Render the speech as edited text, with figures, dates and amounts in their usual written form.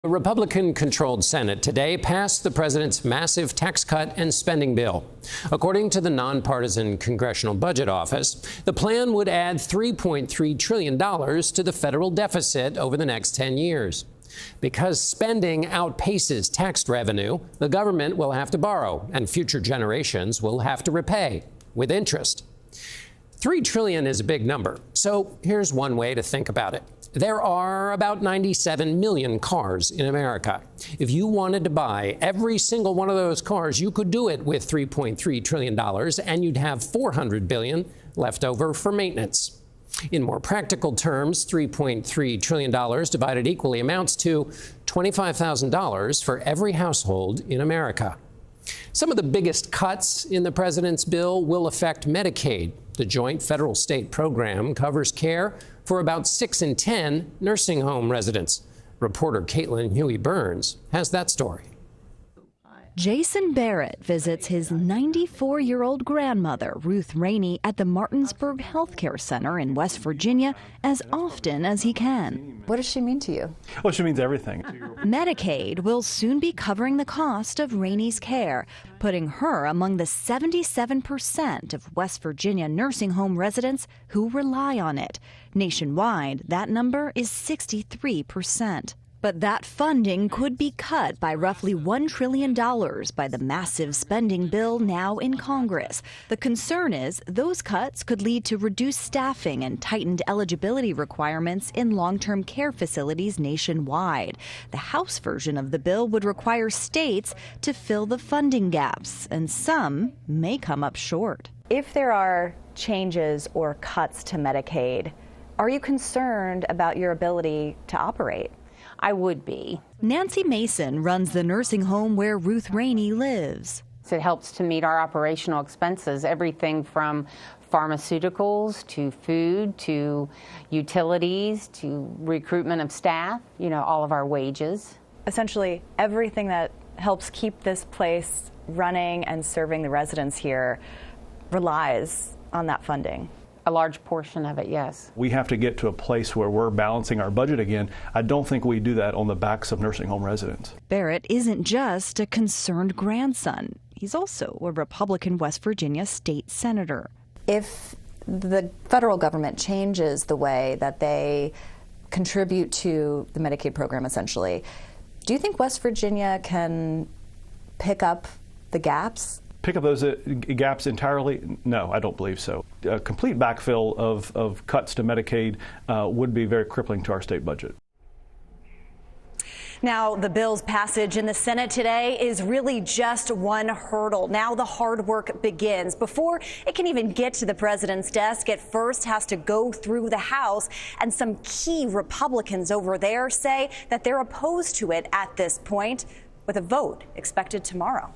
A Republican-controlled Senate today passed the president's massive tax cut and spending bill. According to the nonpartisan Congressional Budget Office, the plan would add $3.3 trillion to the federal deficit over the next 10 years. Because spending outpaces tax revenue, the government will have to borrow, and future generations will have to repay with interest. $3 trillion is a big number, so here's one way to think about it. There are about 97 million cars in America. If you wanted to buy every single one of those cars, you could do it with $3.3 trillion, and you'd have $400 billion left over for maintenance. In more practical terms, $3.3 trillion divided equally amounts to $25,000 for every household in America. Some of the biggest cuts in the president's bill will affect Medicaid. The joint federal-state program covers care for about 6 in 10 nursing home residents. Reporter Caitlin Huey-Burns has that story. Jason Barrett visits his 94-year-old grandmother, Ruth Rainey, at the Martinsburg Healthcare Center in West Virginia as often as he can. What does she mean to you? Well, she means everything. Medicaid will soon be covering the cost of Rainey's care, putting her among the 77% of West Virginia nursing home residents who rely on it. Nationwide, that number is 63%. But that funding could be cut by roughly $1 trillion by the massive spending bill now in Congress. The concern is those cuts could lead to reduced staffing and tightened eligibility requirements in long-term care facilities nationwide. The House version of the bill would require states to fill the funding gaps, and some may come up short. If there are changes or cuts to Medicaid, are you concerned about your ability to operate? I would be. Nancy Mason runs the nursing home where Ruth Rainey lives. So it helps to meet our operational expenses, everything from pharmaceuticals to food to utilities to recruitment of staff, all of our wages. Essentially, everything that helps keep this place running and serving the residents here relies on that funding. A large portion of it, yes. We have to get to a place where we're balancing our budget again. I don't think we do that on the backs of nursing home residents. Barrett isn't just a concerned grandson. He's also a Republican West Virginia state senator. If the federal government changes the way that they contribute to the Medicaid program, essentially, do you think West Virginia can pick up the gaps? Pick up those gaps entirely? No, I don't believe so. A complete backfill of cuts to Medicaid would be very crippling to our state budget. Now, the bill's passage in the Senate today is really just one hurdle. Now the hard work begins. Before it can even get to the president's desk, it first has to go through the House, and some key Republicans over there say that they're opposed to it at this point, with a vote expected tomorrow.